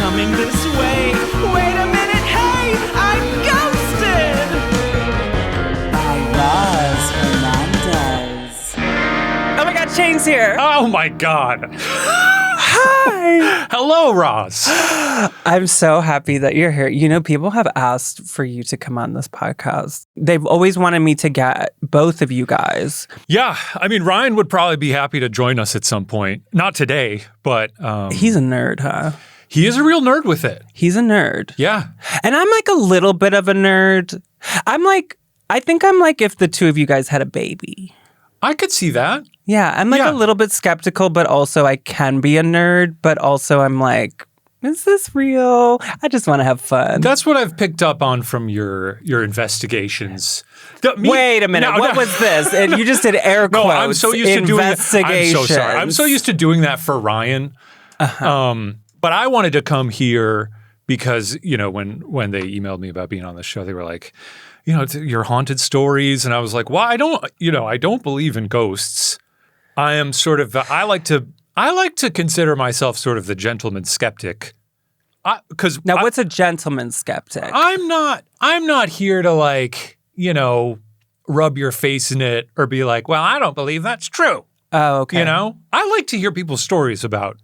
coming this way. Wait a minute, hey, I'm ghosted! By Roz Hernandez. Oh my God, Shane's here. Oh my God. Hi. Hello, Roz. I'm so happy that you're here. You know, people have asked for you to come on this podcast. They've always wanted me to get both of you guys. Yeah, I mean, Ryan would probably be happy to join us at some point. Not today, but... He's a nerd, huh? He is a real nerd with it. He's a nerd. Yeah. And I'm like a little bit of a nerd. I think I'm like if the two of you guys had a baby. I could see that. Yeah, I'm like a little bit skeptical, but also I can be a nerd, but also I'm like, is this real? I just want to have fun. That's what I've picked up on from your investigations. Wait a minute. What was this? And you just did air quotes. No, I'm so used to doing that. I'm so sorry. I'm so used to doing that for Ryan. But I wanted to come here because, you know, when they emailed me about being on the show, they were like, you know, your haunted stories. And I was like, well, I don't believe in ghosts. I am sort of, I like to consider myself sort of the gentleman skeptic. What's a gentleman skeptic? I'm not here to like, you know, rub your face in it or be like, well, I don't believe that's true. Oh, okay. You know, I like to hear people's stories about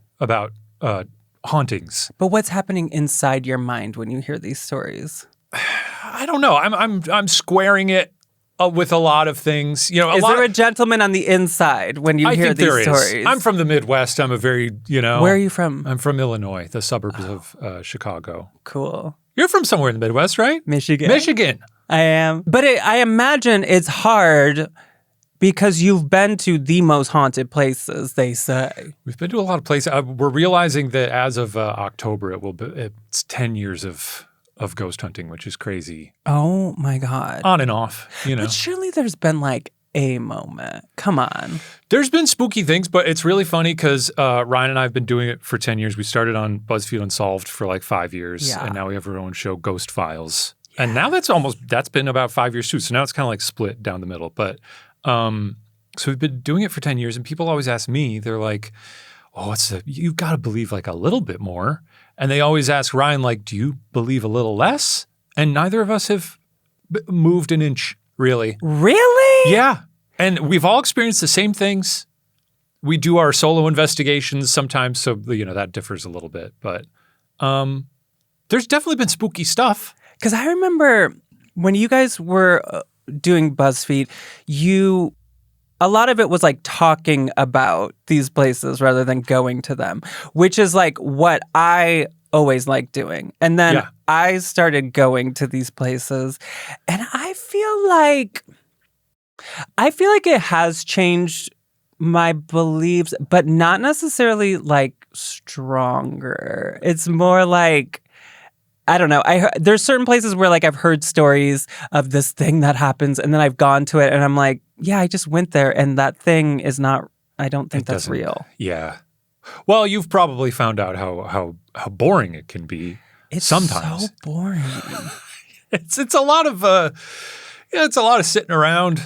hauntings. But what's happening inside your mind when you hear these stories? I don't know. I'm squaring it with a lot of things. You know, is there a gentleman on the inside when you hear these stories? I'm from the Midwest. I'm a very, you know. Where are you from? I'm from Illinois, the suburbs of Chicago. Cool. You're from somewhere in the Midwest, right? Michigan. I am. But I imagine it's hard because you've been to the most haunted places, they say. We've been to a lot of places. We're realizing that as of October, it's 10 years of ghost hunting, which is crazy. Oh my God. On and off, you know. But surely there's been like a moment. Come on. There's been spooky things, but it's really funny because Ryan and I have been doing it for 10 years. We started on BuzzFeed Unsolved for like 5 years, and now we have our own show, Ghost Files. Yeah. And now that's been about 5 years too. So now it's kind of like split down the middle. But so we've been doing it for 10 years, and people always ask me, they're like, oh, you've got to believe like a little bit more. And they always ask Ryan, like, do you believe a little less? And neither of us have moved an inch, really. Really? Yeah. And we've all experienced the same things. We do our solo investigations sometimes, so, you know, that differs a little bit. But there's definitely been spooky stuff. Because I remember when you guys were doing BuzzFeed, a lot of it was like talking about these places rather than going to them, which is like what I always like doing. And then I started going to these places, and I feel like it has changed my beliefs, but not necessarily like stronger. It's more like, I don't know. There's certain places where like I've heard stories of this thing that happens, and then I've gone to it and I'm like, yeah, I just went there and that thing is not, I don't think that's real. Yeah. Well, you've probably found out how boring it can be. It's sometimes. So boring. It's a lot of sitting around.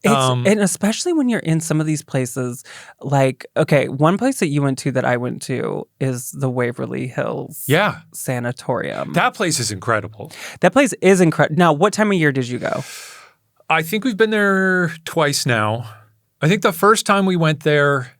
And especially when you're in some of these places, like, okay, one place that you went to that I went to is the Waverly Hills Sanatorium. That place is incredible. That place is incredible. Now, what time of year did you go? I think we've been there twice now. I think the first time we went there,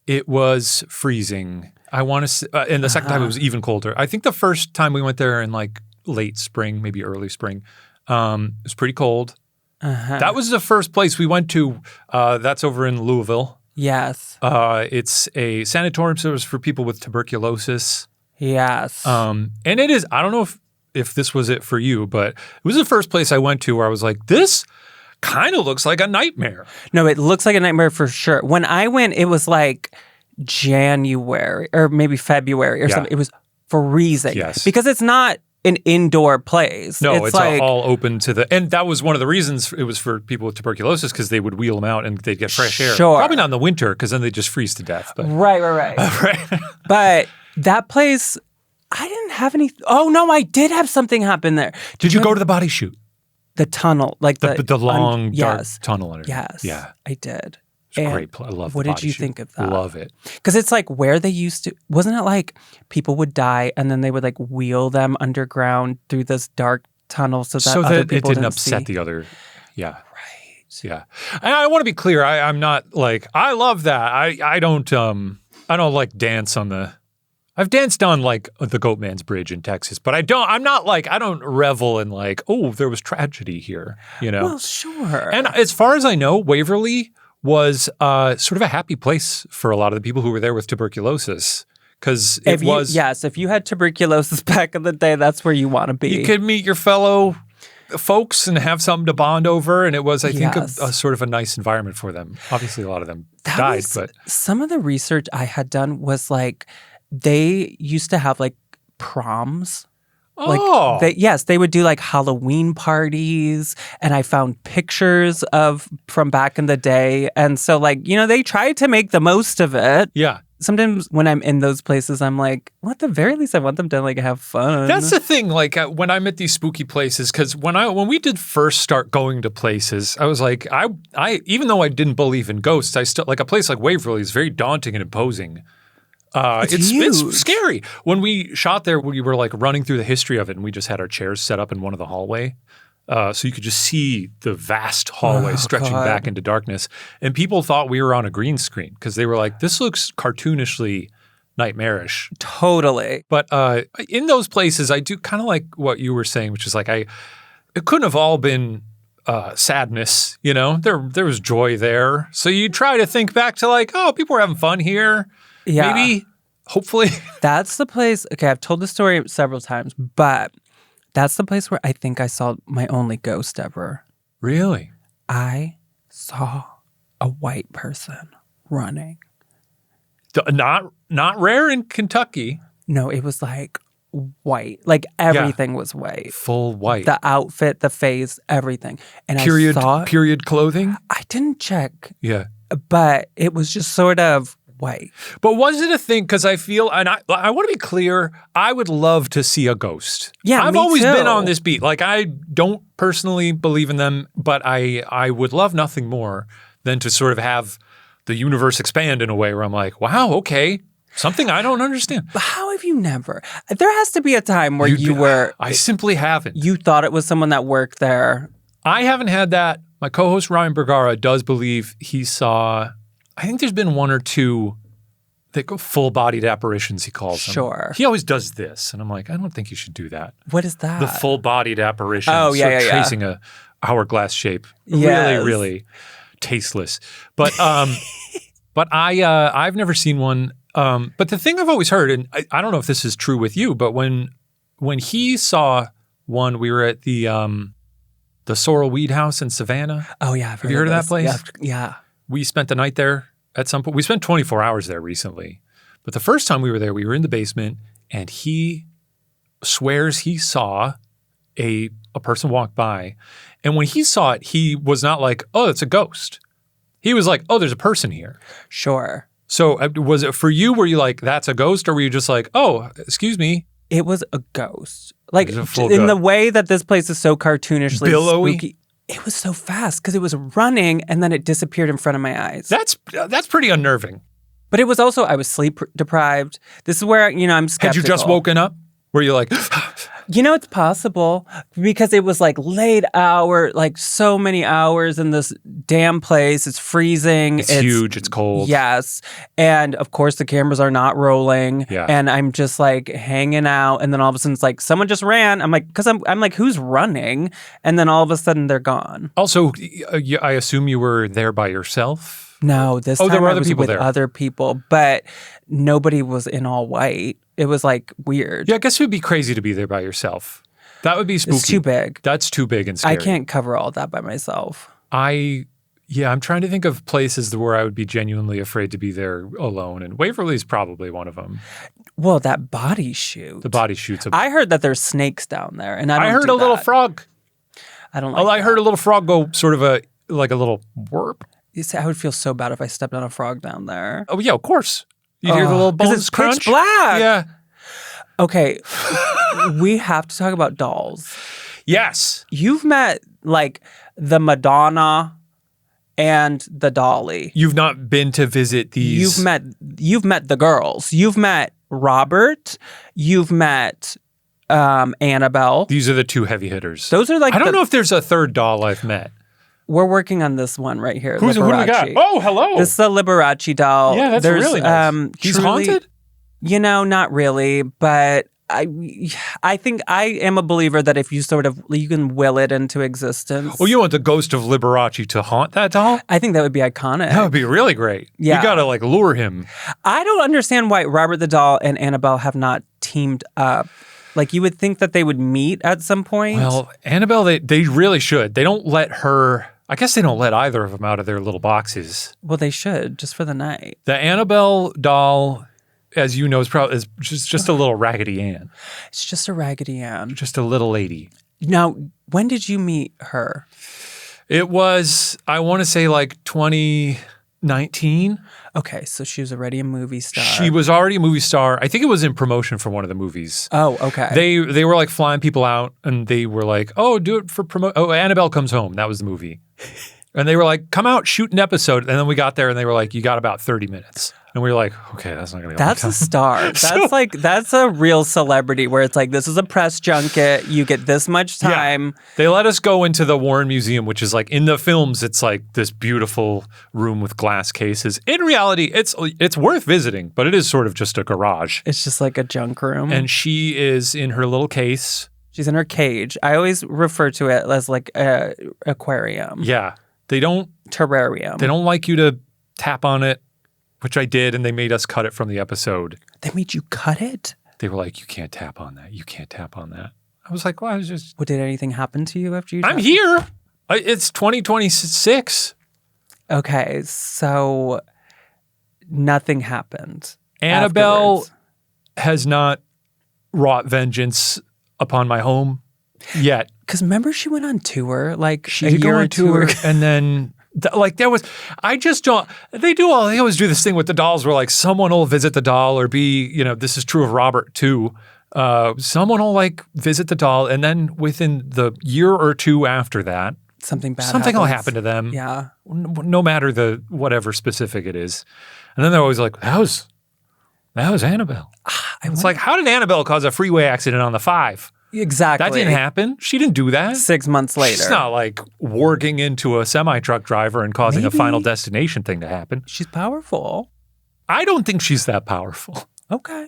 it was freezing. I want to say, and the second time it was even colder. I think the first time we went there in like late spring, maybe early spring, it was pretty cold. That was the first place we went to. That's over in Louisville. Yes. It's a sanatorium service for people with tuberculosis. Yes. And it is, I don't know if this was it for you, but it was the first place I went to where I was like, this kind of looks like a nightmare. No, it looks like a nightmare for sure. When I went, it was like January or maybe February or something. It was freezing. Yes. Because it's not an indoor place. No, it's like, all open to and that was one of the reasons it was for people with tuberculosis, because they would wheel them out and they'd get fresh air. Probably not in the winter, because then they just freeze to death. But. Right. Right. But that place, I didn't have any. Oh no, I did have something happen there. Did you go to the body chute? The tunnel, like the long dark yes. tunnel. Yes, yeah, I did. It's a great place. I love what the did you think of that? Love it. Because it's like where they used to, wasn't it like people would die and then they would like wheel them underground through this dark tunnel so that other people it didn't upset see? the other. Yeah. Right. Yeah. And I want to be clear. I'm not like, I love that. I don't like dance on the, I've danced on like the Goatman's Bridge in Texas, but I don't revel in like, oh, there was tragedy here, you know? Well, sure. And as far as I know, Waverly was sort of a happy place for a lot of the people who were there with tuberculosis. Because if you had tuberculosis back in the day, that's where you want to be. You could meet your fellow folks and have something to bond over. And it was, I think, a sort of a nice environment for them. Obviously, a lot of them died. But some of the research I had done was like, they used to have like proms. Oh. Like they would do like Halloween parties, and I found pictures from back in the day. And so like, you know, they tried to make the most of it. Yeah. Sometimes when I'm in those places, I'm like, well, at the very least, I want them to like have fun. That's the thing. Like when I'm at these spooky places, because when we did first start going to places, I was like, I even though I didn't believe in ghosts, I still like a place like Waverly is very daunting and imposing. It's scary. When we shot there, we were like running through the history of it, and we just had our chairs set up in one of the hallway. So you could just see the vast hallway stretching back into darkness. And people thought we were on a green screen because they were like, this looks cartoonishly nightmarish. Totally. But in those places, I do kind of like what you were saying, which is like it couldn't have all been sadness, you know? There was joy there. So you try to think back to like, oh, people were having fun here. Yeah. Maybe, hopefully. That's the place. Okay, I've told the story several times, but that's the place where I think I saw my only ghost ever. Really? I saw a white person running. Not rare in Kentucky. No, it was like white. Like everything was white. Full white. The outfit, the face, everything. And period clothing? I didn't check. Yeah. But it was just sort of white. But was it a thing? Because I feel, and I want to be clear, I would love to see a ghost. Yeah, I've always been on this beat. Like I don't personally believe in them, but I would love nothing more than to sort of have the universe expand in a way where I'm like, wow, okay, something I don't understand. But how have you never? There has to be a time where you were. I simply haven't. You thought it was someone that worked there. I haven't had that. My co-host Ryan Bergara does believe he saw. I think there's been one or two full-bodied apparitions, he calls them. Sure. He always does this, and I'm like, I don't think you should do that. What is that? The full-bodied apparition. Oh, yeah. Tracing a hourglass shape. Yes. Really, really tasteless. But I've never seen one. But the thing I've always heard, and I don't know if this is true with you, but when he saw one, we were at the Sorrel Weed House in Savannah. Oh, yeah. Have you heard of that place? Yeah. We spent the night there at some point. We spent 24 hours there recently. But the first time we were there, we were in the basement, and he swears he saw a person walk by. And when he saw it, he was not like, oh, it's a ghost. He was like, oh, there's a person here. Sure. So was it for you, were you like, that's a ghost? Or were you just like, oh, excuse me? It was a ghost. Like, in the way that this place is so cartoonishly billowy. Spooky. It was so fast because it was running and then it disappeared in front of my eyes. That's pretty unnerving. But it was also, I was sleep deprived. This is where, I'm skeptical. Had you just woken up? Were you like... It's possible because it was like late hour, like so many hours in this damn place. It's freezing. It's huge. It's cold. Yes. And of course the cameras are not rolling. Yeah. And I'm just like hanging out. And then all of a sudden it's like someone just ran. I'm like, because I'm like, who's running? And then all of a sudden they're gone. Also, I assume you were there by yourself? No, this time there were I other was people with there. other people, but nobody was in all white. It was like weird. Yeah, I guess it would be crazy to be there by yourself. That would be spooky. It's too big. That's too big and scary. I can't cover all that by myself. I'm trying to think of places where I would be genuinely afraid to be there alone, and Waverly's probably one of them. Well, that body chute. The body chute's I heard that there's snakes down there, and I heard a little frog. I don't like I heard a little frog go sort of like a little warp. You see, I would feel so bad if I stepped on a frog down there. Oh, yeah, of course. You hear the little bones it's crunch? pitch black. Yeah. Okay, we have to talk about dolls. Yes. You've met, like, the Madonna and the dolly. You've not been to visit these. You've met the girls. You've met Robert. You've met Annabelle. These are the two heavy hitters. Those are like I don't know if there's a third doll I've met. We're working on this one right here. Who do we got? Oh, hello. This is a Liberace doll. Yeah, that's really nice. He's haunted? Not really, but I think I am a believer that if you you can will it into existence. Oh, you want the ghost of Liberace to haunt that doll? I think that would be iconic. That would be really great. Yeah. You got to lure him. I don't understand why Robert the doll and Annabelle have not teamed up. You would think that they would meet at some point. Well, Annabelle, they really should. They don't let her. I guess they don't let either of them out of their little boxes. Well, they should, just for the night. The Annabelle doll, as you know, is just a little Raggedy Ann. It's just a Raggedy Ann. Just a little lady. Now, when did you meet her? It was, I want to say 2019. Okay, so she was already a movie star. She was already a movie star. I think it was in promotion for one of the movies. Oh, okay. They were flying people out, and they were like, "Oh, do it for promotion." Oh, Annabelle Comes Home. That was the movie. And they were like, "Come out, shoot an episode." And then we got there, and they were like, "You got about 30 minutes." And we were like, "Okay, that's not going to be." That's a star. That's a real celebrity. Where it's this is a press junket. You get this much time. Yeah. They let us go into the Warren Museum, which is in the films. It's this beautiful room with glass cases. In reality, it's worth visiting, but it is sort of just a garage. It's just like a junk room. And she is in her little case. She's in her cage. I always refer to it as a aquarium. Yeah, they don't terrarium. They don't like you to tap on it. Which I did, and they made us cut it from the episode. They made you cut it? They were like, "You can't tap on that. You can't tap on that." I was like, "Well, I was just..." What, did anything happen to you after you I'm here. It's 2026. Okay, so nothing happened. Annabelle afterwards. has not wrought vengeance upon my home yet. Because remember she went on tour she did go on tour, and then... there was, I just don't, they always do this thing with the dolls where someone will visit the doll or this is true of Robert too. Someone will visit the doll, and then within the year or two after that, something will happen to them. Yeah. No matter the whatever specific it is. And then they're always like, that was Annabelle. It's how did Annabelle cause a freeway accident on the 5? Exactly. That didn't happen. She didn't do that. 6 months later. She's not warging into a semi-truck driver and causing a Final Destination thing to happen. She's powerful. I don't think she's that powerful. Okay.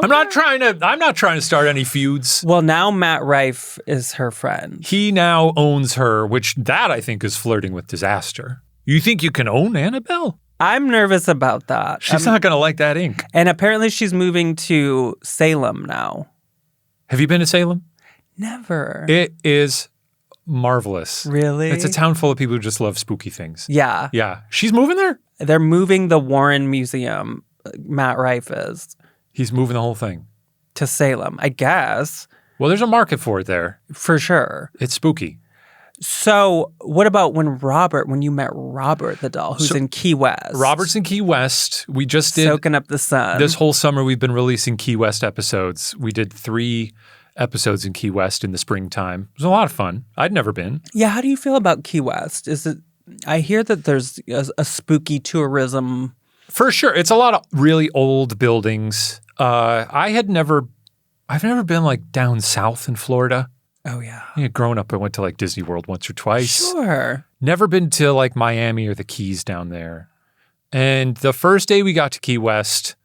I'm not trying to start any feuds. Well, now Matt Rife is her friend. He now owns her, which that I think is flirting with disaster. You think you can own Annabelle? I'm nervous about that. She's not going to like that ink. And apparently she's moving to Salem now. Have you been to Salem? Never. It is marvelous. Really? It's a town full of people who just love spooky things. Yeah. Yeah. She's moving there? They're moving the Warren Museum. Matt Rife is. He's moving the whole thing. To Salem, I guess. Well, there's a market for it there. For sure. It's spooky. So what about when you met Robert the doll, who's in Key West? Robert's in Key West. We just did... Soaking up the sun. This whole summer we've been releasing Key West episodes. We did 3 episodes in Key West in the springtime. It was a lot of fun. I'd never been. Yeah, how do you feel about Key West? I hear that there's a spooky tourism. For sure. It's a lot of really old buildings. I've never been down south in Florida. Oh, yeah. Growing up, I went to Disney World once or twice. Sure. Never been to Miami or the Keys down there. And the first day we got to Key West,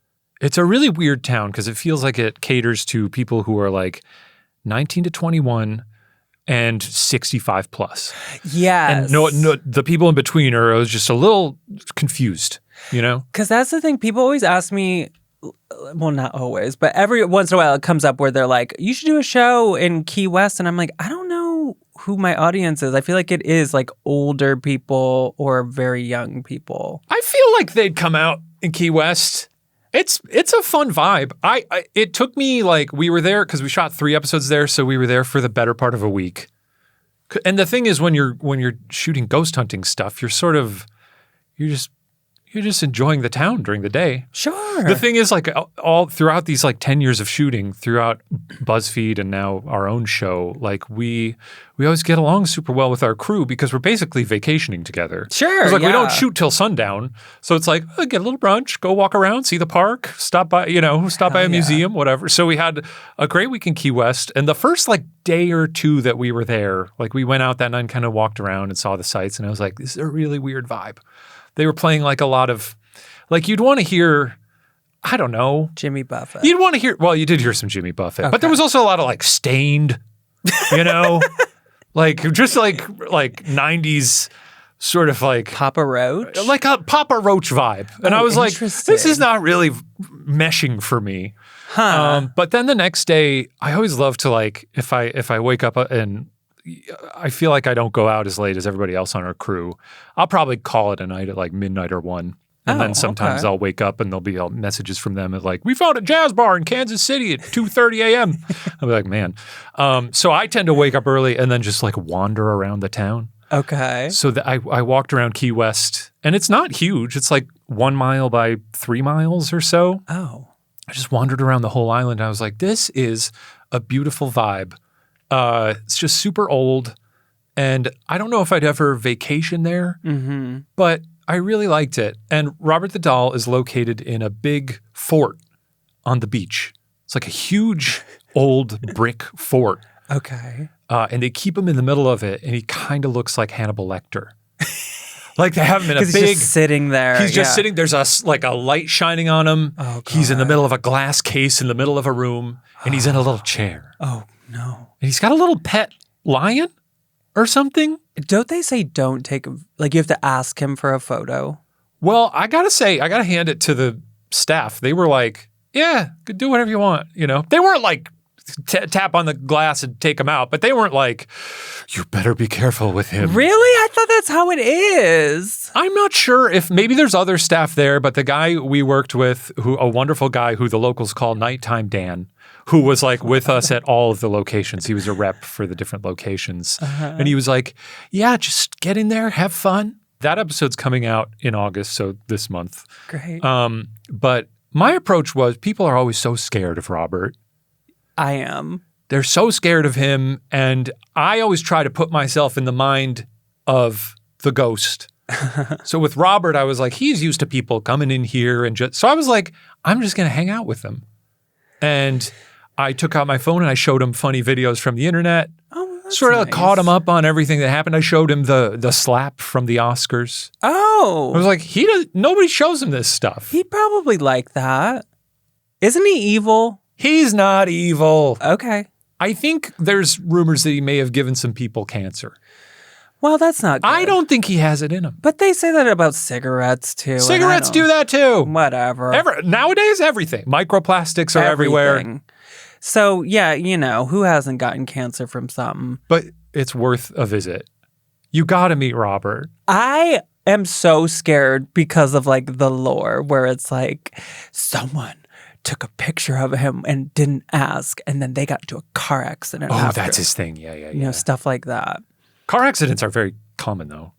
it's a really weird town because it feels like it caters to people who are 19 to 21 and 65 plus. Yes. And no, the people in between are just a little confused, Because that's the thing. People always ask me, well, not always, but every once in a while it comes up where they're like, you should do a show in Key West. And I'm like, I don't know who my audience is. I feel like it is older people or very young people. I feel like they'd come out in Key West. It's a fun vibe. It took me we were there because we shot 3 episodes there, so we were there for the better part of a week. And the thing is, when you're shooting ghost hunting stuff, you're you're just enjoying the town during the day. Sure. The thing is, like, all throughout these, like, 10 years of shooting, throughout BuzzFeed and now our own show, like, we always get along super well with our crew because we're basically vacationing together. Sure, It's like we don't yeah. shoot till sundown. So it's like, get a little brunch, go walk around, see the park, stop by a museum, whatever. So we had a great week in Key West. And the first, like, day or two that we were there, like, we went out that night and kind of walked around and saw the sights. And I was like, this is a really weird vibe. They were playing like a lot of, like, you'd want to hear, I don't know. Jimmy Buffett. You'd want to hear, well, you did hear some Jimmy Buffett, but there was also a lot of like Stained, like just like 90s sort of like. Papa Roach? Like a Papa Roach vibe. And I was like, this is not really meshing for me. Huh. But then the next day, I always love to like, if I wake up and I feel like I don't go out as late as everybody else on our crew, I'll probably call it a night at like midnight or 1. And then sometimes I'll wake up and there'll be messages from them at like, we found a jazz bar in Kansas City at 2:30 a.m. I'll be like, man. So I tend to wake up early and then just like wander around the town. Okay. So I walked around Key West and it's not huge. It's like 1 mile by 3 miles or so. Oh. I just wandered around the whole island. I was like, this is a beautiful vibe. It's just super old, and I don't know if I'd ever vacation there, but I really liked it. And Robert the Doll is located in a big fort on the beach. It's like a huge old brick fort. Okay. And they keep him in the middle of it, and he kind of looks like Hannibal Lecter. Like they have him in a big. He's just sitting there. He's just sitting. There's a light shining on him. Oh, God. He's in the middle of a glass case in the middle of a room, and he's in a little chair. Oh, no. And he's got a little pet lion or something. Don't they say don't take, like you have to ask him for a photo? Well, I got to hand it to the staff. They were like, yeah, do whatever you want. They weren't like tap on the glass and take him out, but they weren't like, you better be careful with him. Really? I thought that's how it is. I'm not sure if maybe there's other staff there, but the guy we worked with, a wonderful guy who the locals call Nighttime Dan, who was like with us at all of the locations. He was a rep for the different locations. And he was like, yeah, just get in there, have fun. That episode's coming out in August, so this month. Great. But my approach was people are always so scared of Robert. I am. They're so scared of him. And I always try to put myself in the mind of the ghost. So with Robert, I was like, he's used to people coming in here and so I was like, I'm just going to hang out with him. And I took out my phone and I showed him funny videos from the internet. Oh, that's sort of nice. caught him up on everything that happened. I showed him the slap from the Oscars. Oh. I was like, nobody shows him this stuff. He'd probably like that. Isn't he evil? He's not evil. Okay. I think there's rumors that he may have given some people cancer. Well, that's not good. I don't think he has it in him. But they say that about cigarettes, too. Cigarettes do that too. Whatever. Nowadays, everything. Microplastics are everywhere. Everything. So, yeah, who hasn't gotten cancer from something? But it's worth a visit. You got to meet Robert. I am so scared because of, like, the lore where it's like someone took a picture of him and didn't ask, and then they got into a car accident after. That's his thing. Yeah. Stuff like that. Car accidents are very common, though.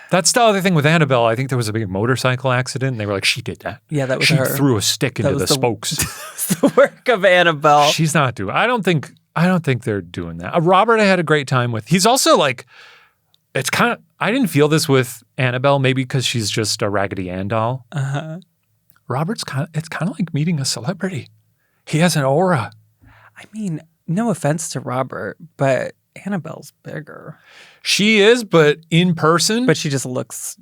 That's the other thing with Annabelle. I think there was a big motorcycle accident, and they were like, she did that. Yeah, that was she her. She threw a stick into the spokes. It's the work of Annabelle. She's not doing. I don't think they're doing that. Robert, I had a great time with. He's also like, it's kind of. I didn't feel this with Annabelle, maybe because she's just a Raggedy Ann doll. Robert's it's kind of like meeting a celebrity. He has an aura. I mean, no offense to Robert, but Annabelle's bigger. She is, but in person. But she just looks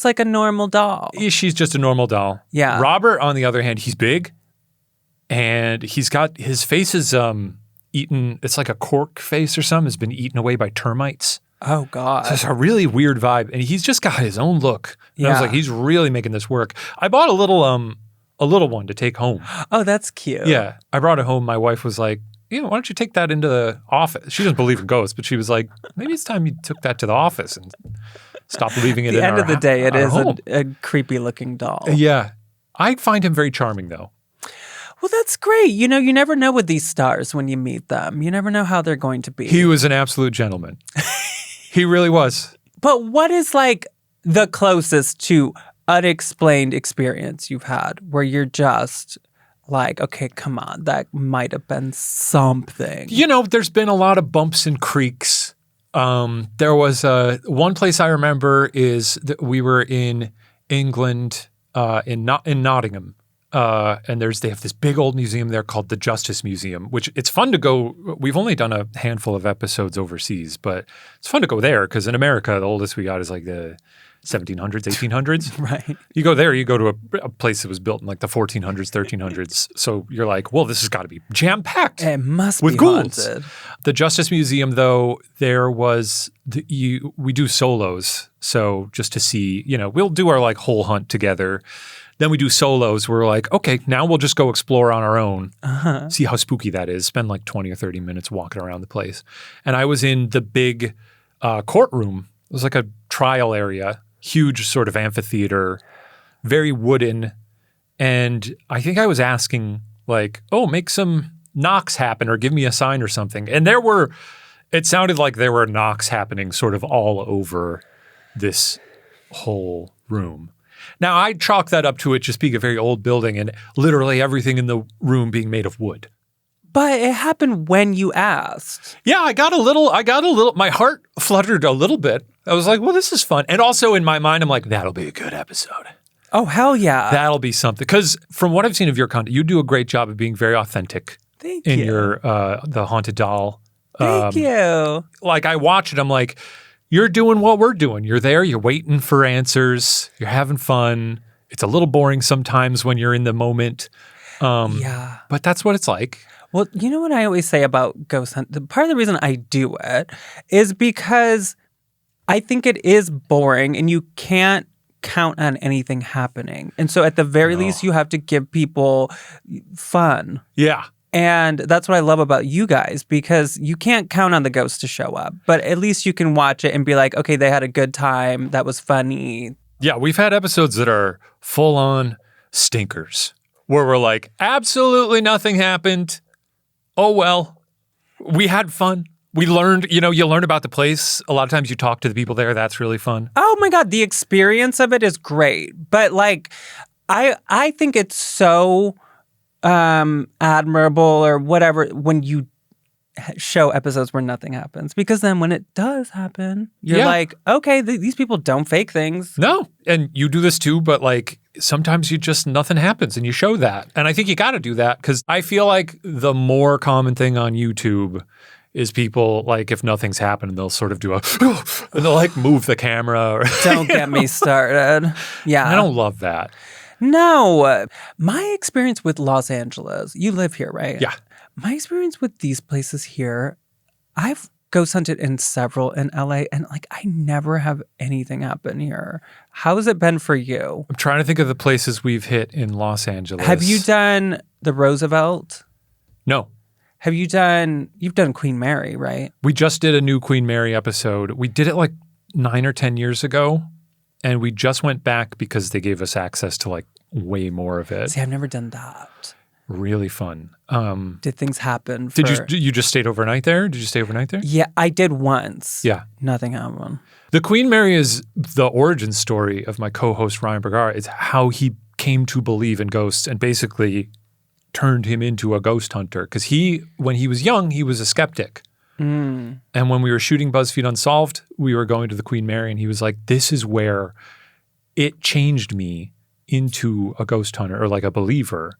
like a normal doll. She's just a normal doll. Yeah. Robert, on the other hand, he's big. And his face is eaten. It's like a cork face or something. Has been eaten away by termites. Oh, God. So it's a really weird vibe. And he's just got his own look. And I was like, he's really making this work. I bought a little one to take home. Oh, that's cute. Yeah. I brought it home. My wife was like, why don't you take that into the office? She doesn't believe in ghosts, but she was like, maybe it's time you took that to the office and stop leaving it in our At the end of the day, it is home. a creepy looking doll. Yeah. I find him very charming, though. Well, that's great. You never know with these stars when you meet them. You never know how they're going to be. He was an absolute gentleman. He really was. But what is like the closest to unexplained experience you've had where you're just like, okay, come on, that might have been something? There's been a lot of bumps and creaks. There was one place I remember is that we were in England, in Nottingham. And they have this big old museum there called the Justice Museum, which it's fun to go. We've only done a handful of episodes overseas, but it's fun to go there because in America, the oldest we got is like the 1700s, 1800s. Right. You go there, you go to a place that was built in like the 1400s, 1300s. So you're like, well, this has got to be jam-packed. It must with be ghouls. haunted. The Justice Museum, though, there was we do solos. So just to see, we'll do our like whole hunt together. Then we do solos. We're like, okay, now we'll just go explore on our own, see how spooky that is, spend like 20 or 30 minutes walking around the place. And I was in the big courtroom. It was like a trial area, huge sort of amphitheater, very wooden. And I think I was asking like, oh, make some knocks happen or give me a sign or something. And it sounded like there were knocks happening sort of all over this whole room. Now, I chalk that up to it just being a very old building and literally everything in the room being made of wood. But it happened when you asked. Yeah, I got a little, my heart fluttered a little bit. I was like, well, this is fun. And also in my mind, I'm like, that'll be a good episode. Oh, hell yeah. That'll be something. Because from what I've seen of your content, you do a great job of being very authentic. Thank you. In your, the Haunted Doll. Thank you. Like I watch it, I'm like, you're doing what we're doing. You're there, you're waiting for answers, you're having fun. It's a little boring sometimes when you're in the moment. Yeah. But that's what it's like. Well, you know what I always say about ghost hunt? Part of the reason I do it is because I think it is boring and you can't count on anything happening. And so at the very least, you have to give people fun. Yeah. And that's what I love about you guys, because you can't count on the ghosts to show up, but at least you can watch it and be like, okay, they had a good time. That was funny. Yeah, we've had episodes that are full on stinkers where we're like, absolutely nothing happened. Oh, well, we had fun. We learned, you learn about the place. A lot of times you talk to the people there. That's really fun. Oh my God. The experience of it is great. But like, I think it's so admirable or whatever when you show episodes where nothing happens, because then when it does happen, you're like, okay, these people don't fake things. No, and you do this too, but like sometimes nothing happens and you show that. And I think you got to do that because I feel like the more common thing on YouTube is people like if nothing's happened, they'll sort of do and they'll like move the camera. Or, don't get me started. Yeah. I don't love that. No, my experience with Los Angeles, you live here, right? Yeah. My experience with these places here, I've ghost hunted in several in LA and like I never have anything happen here. How has it been for you? I'm trying to think of the places we've hit in Los Angeles. Have you done the Roosevelt? No. You've done Queen Mary, right? We just did a new Queen Mary episode. We did it like 9 or 10 years ago. And we just went back because they gave us access to like way more of it. See, I've never done that. Really fun. Did things happen? Did you just stayed overnight there? Did you stay overnight there? Yeah, I did once. Yeah. Nothing happened. The Queen Mary is the origin story of my co-host Ryan Bergara. It's how he came to believe in ghosts and basically turned him into a ghost hunter. Because when he was young, he was a skeptic. And when we were shooting BuzzFeed Unsolved, we were going to the Queen Mary and he was like, this is where it changed me into a ghost hunter or like a believer,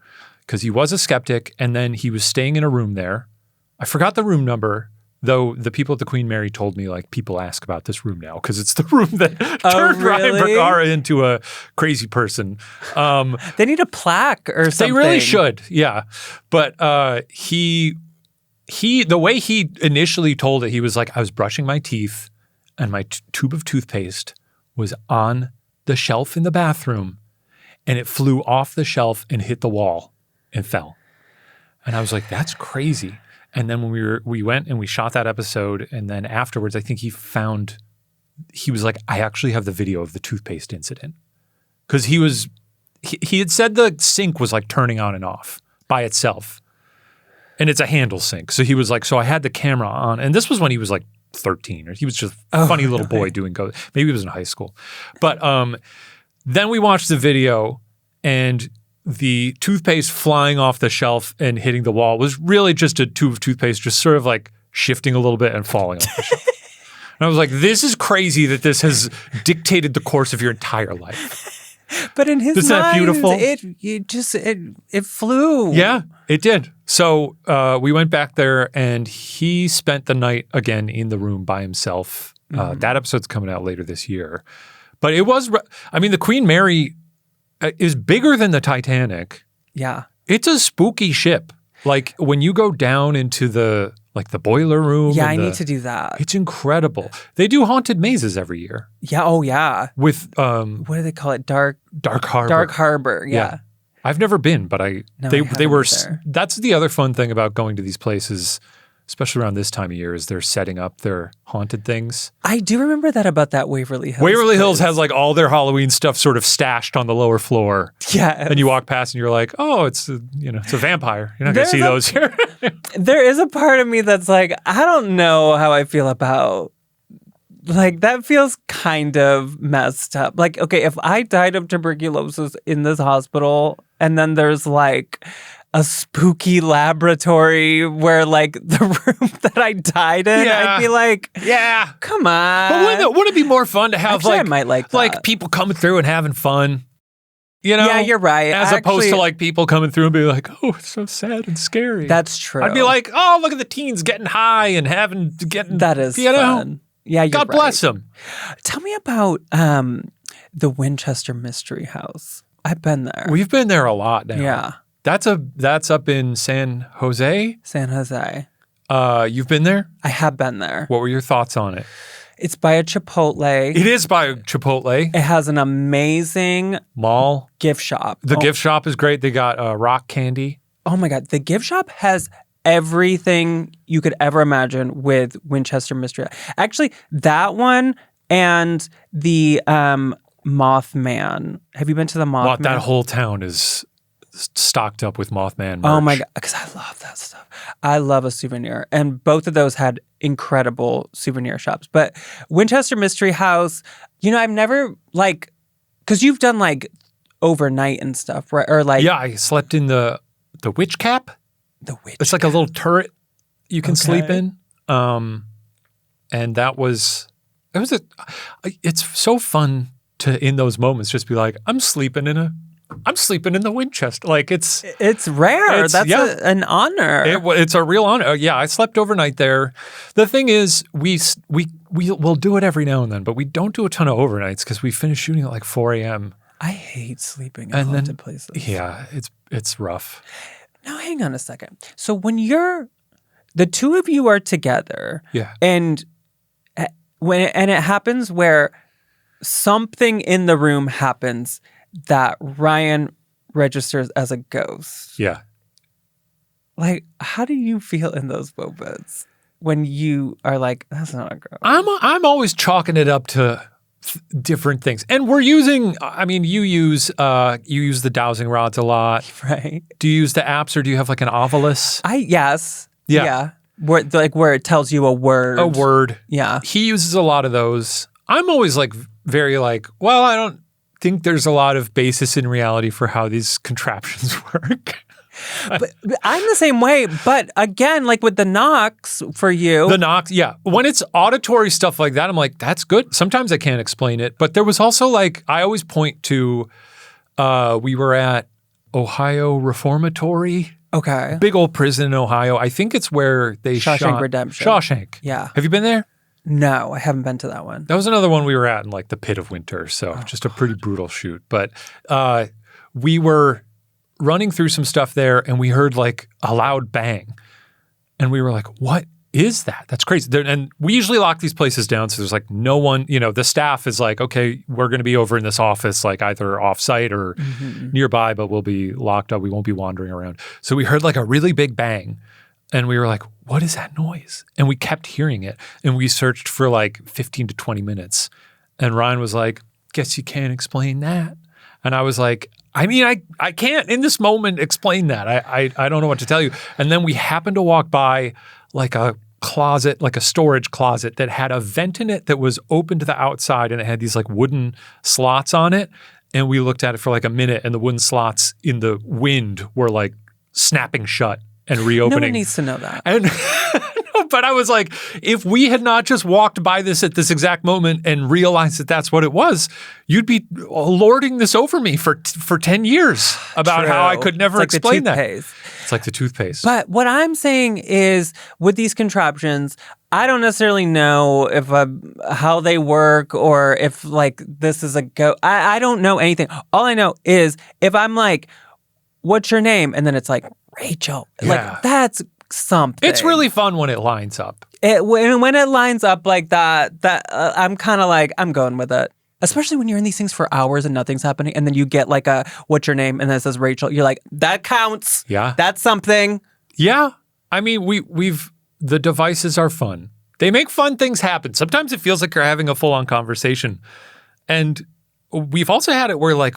because he was a skeptic and then he was staying in a room there. I forgot the room number, though the people at the Queen Mary told me like people ask about this room now because it's the room that turned Ryan Bergara into a crazy person. They need a plaque or something. They really should, yeah. But the way he initially told it, he was like, I was brushing my teeth and my tube of toothpaste was on the shelf in the bathroom and it flew off the shelf and hit the wall and fell. And I was like, that's crazy. And then when we went and we shot that episode, and then afterwards, I think he was like, I actually have the video of the toothpaste incident. Because he had said the sink was like turning on and off by itself. And it's a handle sink. So he was like, so I had the camera on. And this was when he was like 13, or he was just a funny little boy doing ghost. Maybe he was in high school. But then we watched the video, and the toothpaste flying off the shelf and hitting the wall was really just a tube of toothpaste just sort of like shifting a little bit and falling off the shelf. And I was like, this is crazy that this has dictated the course of your entire life. But in his Isn't that mind, beautiful? it flew. Yeah, it did. So we went back there, and he spent the night again in the room by himself. That episode's coming out later this year. But it was, I mean, the Queen Mary is bigger than the Titanic. Yeah. It's a spooky ship. Like when you go down into the boiler room. Yeah, I need to do that. It's incredible. They do haunted mazes every year. Yeah. Oh, yeah. With what do they call it? Dark Harbor. Dark Harbor. Yeah. I've never been, but they were. Either. That's the other fun thing about going to these places, especially around this time of year, is they're setting up their haunted things. I do remember that about that Waverly Hills. Waverly Hills has like all their Halloween stuff sort of stashed on the lower floor. Yeah. And you walk past and you're like, oh, it's a vampire. You're not going to see those here. There is a part of me that's like, I don't know how I feel about, like, that feels kind of messed up. Like, okay, if I died of tuberculosis in this hospital and then there's like a spooky laboratory where like the room that I died in, I'd be like, yeah, come on. But wouldn't it be more fun to have Actually, I might like that. like people coming through and having fun? You know? Yeah, you're right. As opposed to like people coming through and be like, oh, it's so sad and scary. That's true. I'd be like, oh, look at the teens getting high and getting. That is fun. Know? Yeah, you're God right. bless them. Tell me about the Winchester Mystery House. I've been there. We've been there a lot now. Yeah. That's up in San Jose. San Jose. You've been there? I have been there. What were your thoughts on it? It's by a Chipotle. It is by Chipotle. It has an amazing mall gift shop. The gift shop is great. They got rock candy. Oh my God. The gift shop has everything you could ever imagine with Winchester Mystery. Actually, that one and the Mothman. Have you been to the Mothman? That whole town is stocked up with Mothman merch. Oh my God. Because I love that stuff. I love a souvenir. And both of those had incredible souvenir shops. But Winchester Mystery House, I've never because you've done overnight and stuff, right? Or yeah, I slept in the witch cap. The witch It's like a little turret you can sleep in. And it's so fun to, in those moments, just be like, I'm sleeping in the Winchester. It's rare. That's an honor. It's a real honor. Yeah, I slept overnight there. The thing is, we'll do it every now and then, but we don't do a ton of overnights because we finish shooting at 4 a.m. I hate sleeping in haunted places. Yeah, it's rough. Now, hang on a second. So when the two of you are together, and it happens where something in the room happens that Ryan registers as a ghost. Yeah. How do you feel in those moments when you are like, that's not a ghost? I'm always chalking it up to different things. And we're using, you use the dowsing rods a lot. Right. Do you use the apps or do you have an Ovilus? Yes. Yeah. Where it tells you a word. A word. Yeah. He uses a lot of those. I'm always very well, I don't think there's a lot of basis in reality for how these contraptions work. But I'm the same way. But again, with the knocks for you. The knocks, yeah. When it's auditory stuff like that, I'm like, that's good. Sometimes I can't explain it. But there was also I always point to, we were at Ohio Reformatory. Okay. Big old prison in Ohio. I think it's where they Shawshank Redemption. Shawshank. Yeah. Have you been there? No, I haven't been to that one. That was another one we were at in the pit of winter. So just a pretty brutal shoot. But we were running through some stuff there and we heard a loud bang. And we were like, what is that? That's crazy. And we usually lock these places down. So there's no one, the staff is okay, we're going to be over in this office, either off site or nearby, but we'll be locked up. We won't be wandering around. So we heard a really big bang. And we were like, what is that noise? And we kept hearing it. And we searched for 15 to 20 minutes. And Ryan was like, guess you can't explain that. And I was like, I can't in this moment explain that. I don't know what to tell you. And then we happened to walk by a closet, like a storage closet that had a vent in it that was open to the outside, and it had these like wooden slots on it. And we looked at it for like a minute, and the wooden slots in the wind were like snapping shut and reopening. No one needs to know that. And but I was like, if we had not just walked by this at this exact moment and realized that that's what it was, you'd be lording this over me for 10 years about how I could never explain that. It's like the toothpaste. But what I'm saying is, with these contraptions, I don't necessarily know if how they work or if like this is a go. I don't know anything. All I know is if I'm like, "What's your name?" and then it's like Rachel, like that's something. It's really fun when it lines up. When it lines up like that, I'm kind of like, I'm going with it. Especially when you're in these things for hours and nothing's happening, and then you get like a "What's your name?" and then it says Rachel. You're like, that counts. Yeah, that's something. Yeah, I mean, the devices are fun. They make fun things happen. Sometimes it feels like you're having a full-on conversation, and we've also had it where like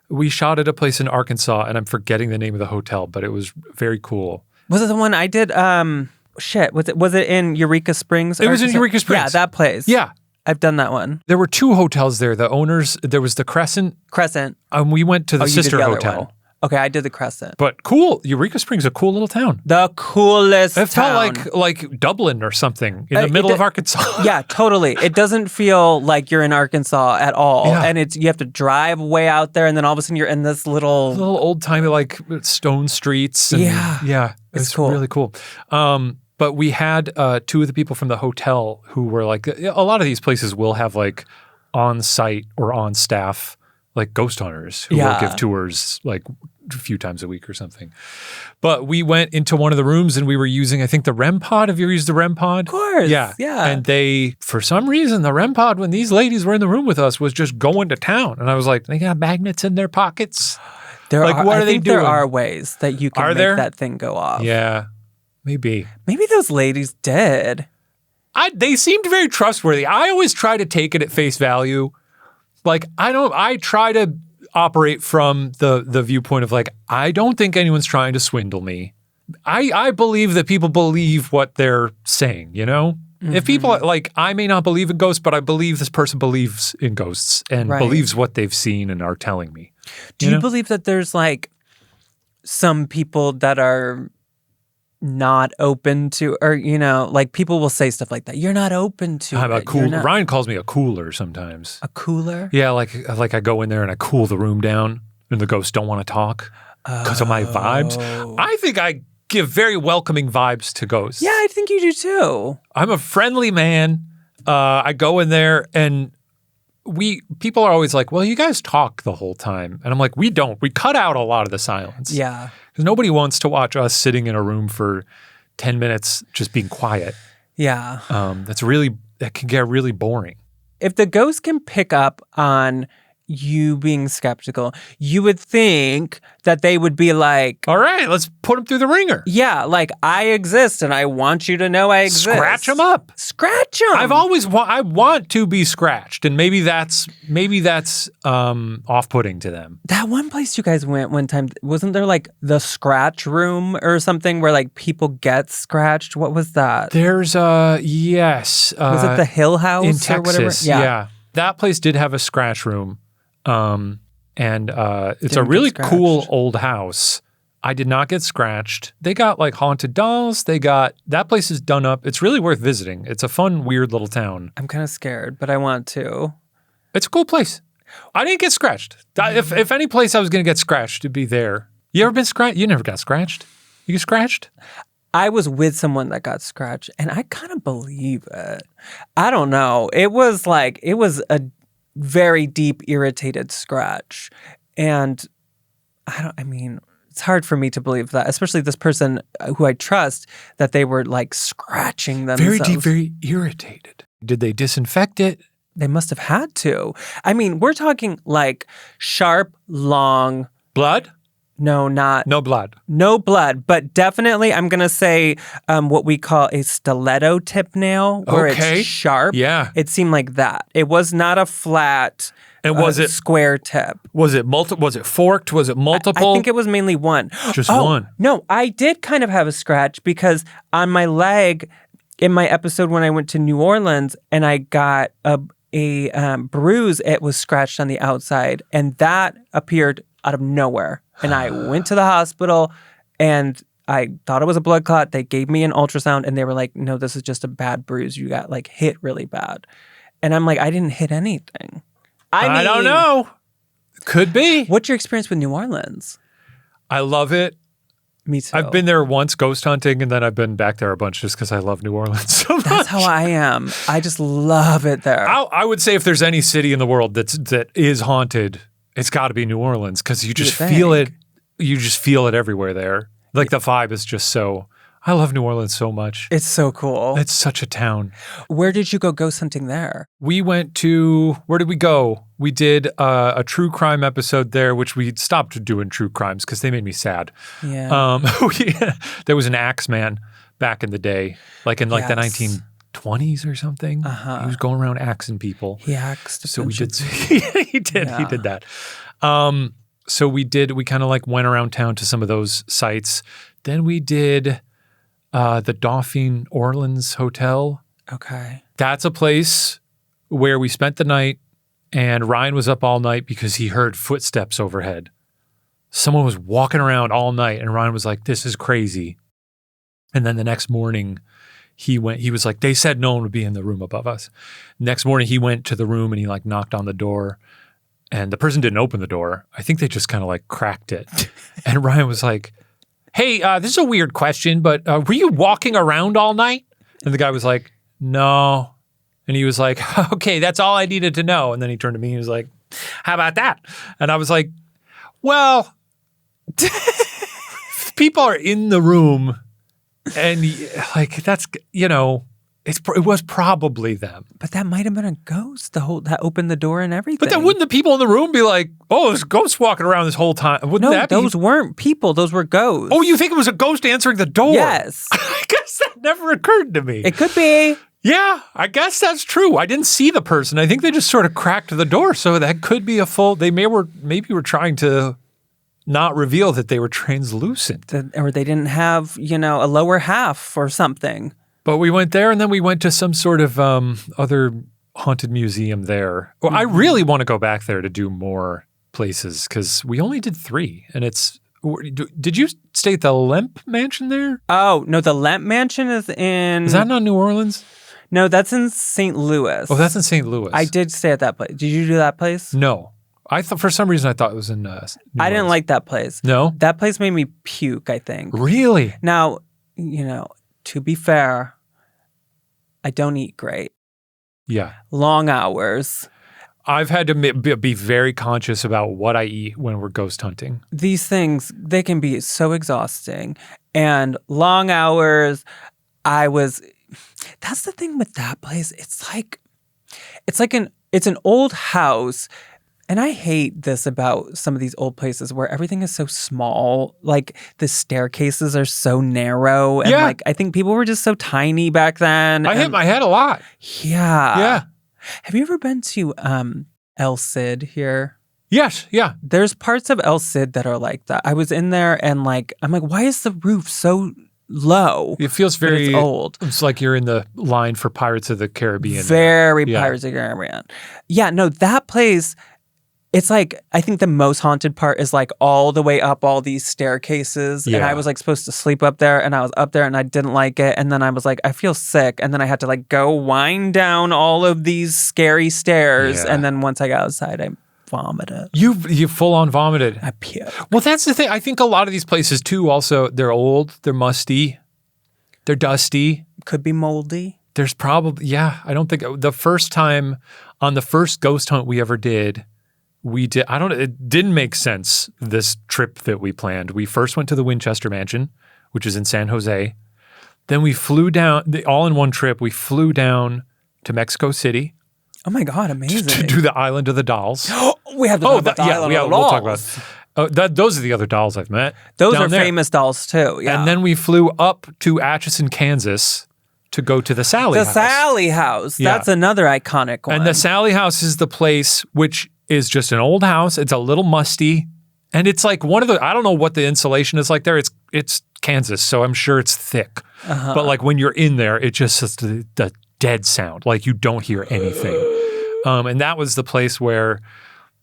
we shot at a place in Arkansas, and I'm forgetting the name of the hotel, but it was very cool. Was it the one I did? Was it in Eureka Springs? It was in Eureka Springs. Yeah, that place. Yeah. I've done that one. There were 2 hotels there. The owners, there was the Crescent. And we went to the sister hotel. One. Okay, I did the Crescent. But cool. Eureka Springs is a cool little town. The coolest town. It felt like Dublin or something in the middle of Arkansas. Yeah, totally. It doesn't feel like you're in Arkansas at all. Yeah. And you have to drive way out there, and then all of a sudden you're in this little old-timey like stone streets. And, yeah. It's cool. Really cool. But we had 2 of the people from the hotel who were like, a lot of these places will have like on-site or on-staff like ghost hunters who will give tours like a few times a week or something. But we went into one of the rooms and we were using, I think, the REM pod. Have you ever used the REM pod? Of course. Yeah. And for some reason, the REM pod, when these ladies were in the room with us, was just going to town. And I was like, they got magnets in their pockets? I think there are ways that you can make that thing go off. Yeah. Maybe those ladies did. They seemed very trustworthy. I always try to take it at face value. Like, I try to operate from the viewpoint of like, I don't think anyone's trying to swindle me. I believe that people believe what they're saying, you know? Mm-hmm. If people, like, I may not believe in ghosts, but I believe this person believes in ghosts and believes what they've seen and are telling me. Do you believe that there's like some people that are not open to, or like people will say stuff like that, you're not open to Ryan calls me a cooler sometimes. A cooler? Yeah, like I go in there and I cool the room down and the ghosts don't want to talk because of my vibes. I think I give very welcoming vibes to ghosts. Yeah, I think you do too. I'm a friendly man. I go in there and people are always like, well, you guys talk the whole time. And I'm like, we don't. We cut out a lot of the silence. Yeah. Because nobody wants to watch us sitting in a room for 10 minutes just being quiet. Yeah. That can get really boring. If the ghost can pick up on you being skeptical, you would think that they would be like, all right, let's put them through the ringer. Yeah, like, I exist and I want you to know I exist. Scratch them up. Scratch them. I want to be scratched, and maybe that's off-putting to them. That one place you guys went one time, wasn't there like the scratch room or something where like people get scratched? What was that? There's yes. Was it the Hill House in Texas? Or whatever? Yeah. That place did have a scratch room. It's a really cool old house. I did not get scratched. They got like haunted dolls. That place is done up. It's really worth visiting. It's a fun, weird little town. I'm kind of scared, but I want to. It's a cool place. I didn't get scratched. If any place I was going to get scratched, it'd be there. You ever been scratched? You never got scratched? You get scratched? I was with someone that got scratched, and I kind of believe it. I don't know. It was a very deep, irritated scratch. And it's hard for me to believe that, especially this person who I trust, that they were like scratching themselves. Very deep, very irritated. Did they disinfect it? They must have had to. I mean, we're talking like sharp, long. Blood? No, not. No blood. No blood, but definitely I'm going to say what we call a stiletto tip nail, where it's sharp. Yeah. It seemed like that. It was not a flat And was it square tip. Was it Was it forked? Was it multiple? I think it was mainly one. Just one. No, I did kind of have a scratch because on my leg, in my episode when I went to New Orleans and I got a bruise, it was scratched on the outside, and that appeared out of nowhere. And I went to the hospital, and I thought it was a blood clot. They gave me an ultrasound, and they were like, "No, this is just a bad bruise. You got like hit really bad." And I'm like, "I didn't hit anything." I don't know. Could be. What's your experience with New Orleans? I love it. Me too. I've been there once ghost hunting, and then I've been back there a bunch just because I love New Orleans so much. That's how I am. I just love it there. I would say if there's any city in the world that is haunted, it's got to be New Orleans because you just feel it. You just feel it everywhere there. Like the vibe is just so. I love New Orleans so much. It's so cool. It's such a town. Where did you go ghost hunting there? We went to, where did we go? We did a true crime episode there, which we stopped doing true crimes because they made me sad. Yeah. There was an axe man back in the day, like in the 1920s or something. He was going around axing people. He axed. So we did. He did that. So we kind of like went around town to some of those sites. Then we did the Dauphine Orleans Hotel. Okay. That's a place where we spent the night, and Ryan was up all night because he heard footsteps overhead. Someone was walking around all night, and Ryan was like, "This is crazy." And then the next morning, he was like, "They said no one would be in the room above us." Next morning, he went to the room and he like knocked on the door, and the person didn't open the door. I think they just kind of like cracked it. And Ryan was like, "Hey, this is a weird question, but were you walking around all night?" And the guy was like, "No." And he was like, "Okay, that's all I needed to know." And then he turned to me and he was like, "How about that?" And I was like, "Well, if people are in the room and like, that's, it was probably them." But that might have been a ghost, that opened the door and everything. But then wouldn't the people in the room be like, "Oh, there's ghosts walking around this whole time"? Those weren't people. Those were ghosts. Oh, you think it was a ghost answering the door? Yes. I guess that never occurred to me. It could be. Yeah, I guess that's true. I didn't see the person. I think they just sort of cracked the door. So that could be they maybe were trying to not reveal that they were translucent. Or they didn't have, a lower half or something. But we went there, and then we went to some sort of other haunted museum there. Well, I really want to go back there to do more places because we only did 3. And did you stay at the Lemp Mansion there? Oh, no, the Lemp Mansion is in... Is that not New Orleans? No, that's in St. Louis. Oh, that's in St. Louis. I did stay at that place. Did you do that place? No. I thought for some reason I thought it was in New I didn't like that place. No? That place made me puke, I think. Really? Now, to be fair, I don't eat great. Yeah. Long hours. I've had to be very conscious about what I eat when we're ghost hunting. These things, they can be so exhausting. And long hours, that's the thing with that place. It's an old house. And I hate this about some of these old places where everything is so small. Like the staircases are so narrow. And I think people were just so tiny back then. I hit my head a lot. Yeah. Yeah. Have you ever been to El Cid here? Yes. Yeah. There's parts of El Cid that are like that. I was in there and I'm like, why is the roof so low? It feels very old. It's like you're in the line for Pirates of the Caribbean. Very Pirates of the Caribbean. Yeah, no, that place, it's like, I think the most haunted part is like all the way up all these staircases. Yeah. And I was like supposed to sleep up there and I was up there and I didn't like it. And then I was like, I feel sick. And then I had to like go wind down all of these scary stairs. Yeah. And then once I got outside, I vomited. You full on vomited. I puked. Well, that's the thing. I think a lot of these places too, also, they're old, they're musty, they're dusty. Could be moldy. There's probably, I don't think, the first time on the first ghost hunt we ever did, it didn't make sense, this trip that we planned. We first went to the Winchester Mansion, which is in San Jose. Then we flew down, all in one trip, we flew down to Mexico City. Oh my God, amazing. To do the Island of the Dolls. We have to talk about the Island of the Dolls. We'll talk about those are the other dolls I've met. Those are famous dolls too, yeah. And then we flew up to Atchison, Kansas to go to the Sallie House. The Sallie House. That's another iconic one. And the Sallie House is the place which is just an old house. It's a little musty. And it's like one of the, I don't know what the insulation is like there. It's Kansas, so I'm sure it's thick. But like when you're in there, it just is the dead sound. Like you don't hear anything. And that was the place where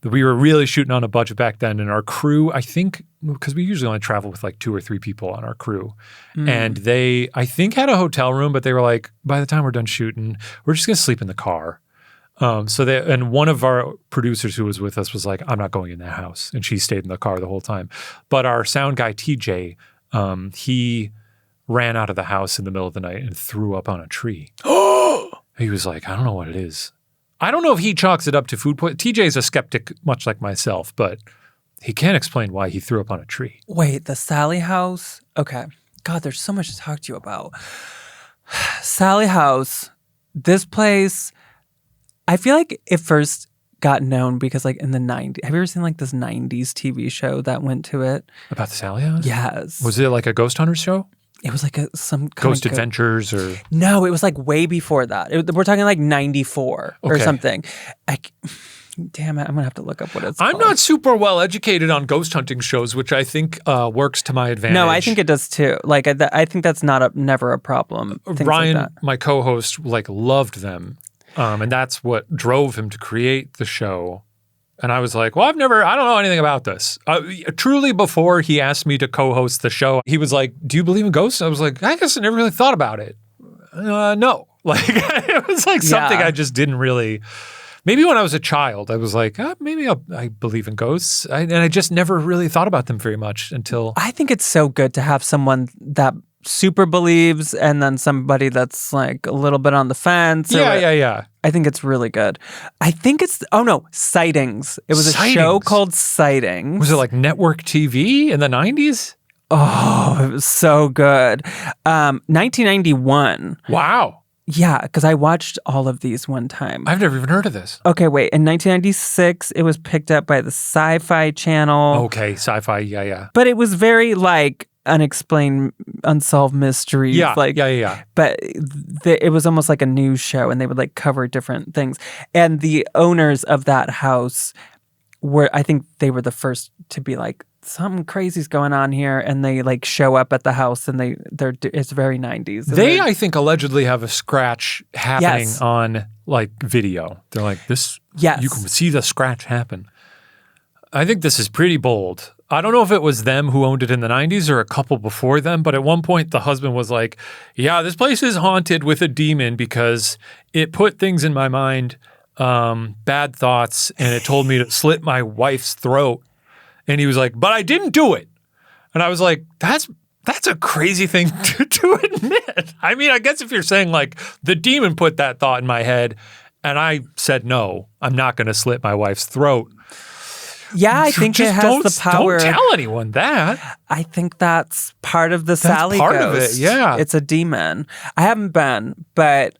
we were really shooting on a budget back then. And our crew, I think, because we usually only travel with like 2 or 3 people on our crew. And they, I think, had a hotel room, but they were like, by the time we're done shooting, we're just going to sleep in the car. And one of our producers who was with us was like, I'm not going in that house. And she stayed in the car the whole time. But our sound guy, TJ, he ran out of the house in the middle of the night and threw up on a tree. He was like, I don't know what it is. I don't know if he chalks it up to food poisoning. TJ is a skeptic, much like myself, but he can't explain why he threw up on a tree. Wait, the Sallie House? Okay. God, there's so much to talk to you about. Sallie House, this place... I feel like it first got known because like in the 90s. Have you ever seen like this 90s TV show that went to it? About the Sallie House? Yes. Was it like a ghost hunter show? It was like some kind Ghost Adventures or... No, it was like way before that. We're talking like 94 or something. Damn it, I'm going to have to look up what it's called. I'm not super well educated on ghost hunting shows, which I think works to my advantage. No, I think it does too. Like I think that's never a problem. Ryan, like my co-host, like loved them. And that's what drove him to create the show. And I was like, well, I don't know anything about this. Truly, before he asked me to co-host the show, he was like, do you believe in ghosts? I was like, I guess I never really thought about it. No. Like, it was like something I just didn't really... Maybe when I was a child, I was like, maybe I believe in ghosts. And I just never really thought about them very much until... I think it's so good to have someone that super believes and then somebody that's like a little bit on the fence. Yeah. I think it's really good. I think it's, Sightings. It was a show called Sightings. Was it like network TV in the 90s? Oh, it was so good. 1991. Wow. Yeah, because I watched all of these one time. I've never even heard of this. Okay, wait. In 1996, it was picked up by the Sci-Fi Channel. Okay, Sci-Fi, yeah. But it was very like unexplained, unsolved mysteries. Yeah, like, yeah. But it was almost like a news show, and they would like cover different things. And the owners of that house I think they were the first to be like, something crazy's going on here, and they like show up at the house, and it's very 90s. They, I think, allegedly have a scratch happening on like video. They're like, this, you can see the scratch happen. I think this is pretty bold. I don't know if it was them who owned it in the 90s or a couple before them, but at one point the husband was like, yeah, this place is haunted with a demon because it put things in my mind, bad thoughts, and it told me to slit my wife's throat. And he was like, but I didn't do it. And I was like, that's a crazy thing to admit. I mean, I guess if you're saying like the demon put that thought in my head and I said, no, I'm not going to slit my wife's throat. Yeah, I think it has the power. Don't tell anyone that. I think that's part of the Sallie part ghost. Of it, yeah. It's a demon. I haven't been, but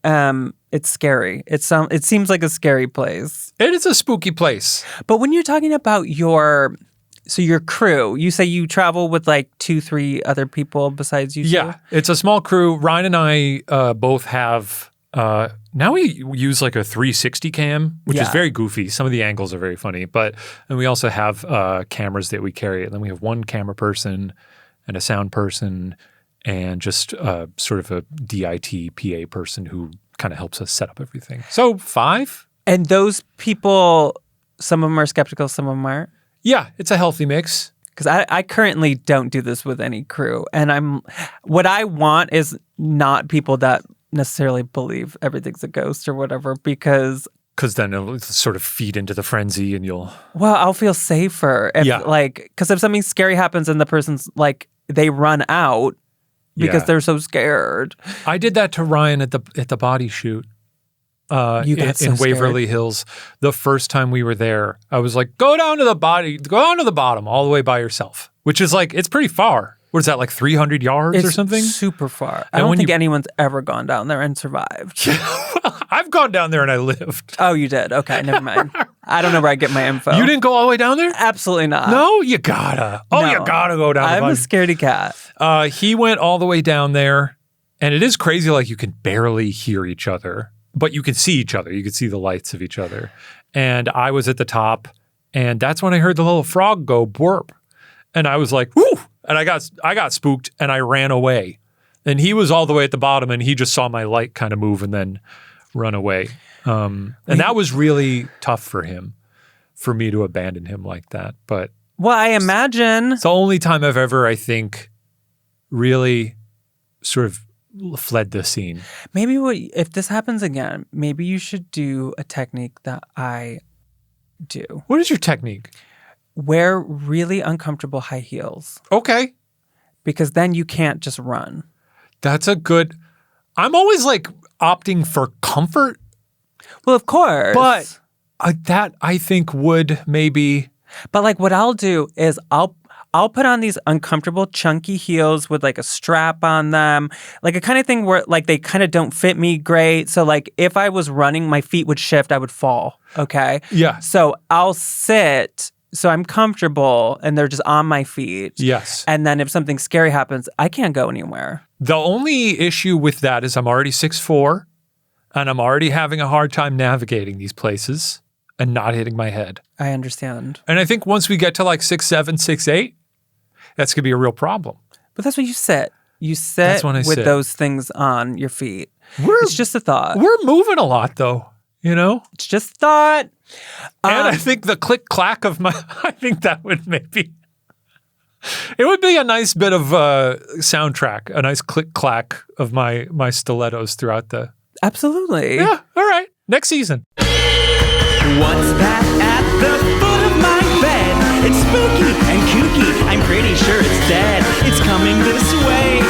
it's scary. It seems like a scary place. It is a spooky place. But when you're talking about your crew, you say you travel with like 2-3 other people besides you two? Yeah, it's a small crew. Ryan and I both have... now we use like a 360 cam, which is very goofy. Some of the angles are very funny, and we also have cameras that we carry. And then we have one camera person and a sound person and just sort of a DIT PA person who kind of helps us set up everything. So 5. And those people, some of them are skeptical, some of them aren't? Yeah, it's a healthy mix. Because I currently don't do this with any crew. And what I want is not people that necessarily believe everything's a ghost or whatever, because then it'll sort of feed into the frenzy and I'll feel safer because if something scary happens and the person's like, they run out because they're so scared. I did that to Ryan at the body shoot in Waverly Hills. The first time we were there, I was like, go down to the bottom all the way by yourself, which is like, it's pretty far. What is that, like 300 yards or something? It's super far. I don't think anyone's ever gone down there and survived. I've gone down there and I lived. Oh, you did? Okay, never mind. I don't know where I get my info. You didn't go all the way down there? Absolutely not. No, you gotta. You gotta go down. I'm a scaredy cat. He went all the way down there, and it is crazy. Like, you can barely hear each other. but you could see each other. You could see the lights of each other. And I was at the top, and that's when I heard the little frog go burp. And I was like, whoo! And I got spooked, and I ran away. And he was all the way at the bottom, and he just saw my light kind of move and then run away. And that was really tough for him, for me to abandon him like that. But well, I imagine it's the only time I've ever, I think, really sort of fled the scene. Maybe if this happens again, maybe you should do a technique that I do. What is your technique? Wear really uncomfortable high heels. Okay. Because then you can't just run. That's a good... I'm always like opting for comfort. Well, of course. But that I think would maybe... But like what I'll do is I'll put on these uncomfortable chunky heels with like a strap on them, like a kind of thing where like they kind of don't fit me great. So like if I was running, my feet would shift, I would fall. Okay. Yeah. So I'll sit so I'm comfortable and they're just on my feet. Yes. And then if something scary happens, I can't go anywhere. The only issue with that is I'm already 6'4", and I'm already having a hard time navigating these places and not hitting my head. I understand. And I think once we get to like 6'7", 6'8", that's going to be a real problem. But that's what you sit. You sit with those things on your feet. It's just a thought. We're moving a lot though, you know? It's just a thought. And I think the click-clack of I think that would maybe, it would be a nice bit of soundtrack, a nice click-clack of my stilettos throughout the... Absolutely. Yeah, all right. Next season. What's that at the foot of my bed? It's spooky and kooky. I'm pretty sure it's dead. It's coming this way.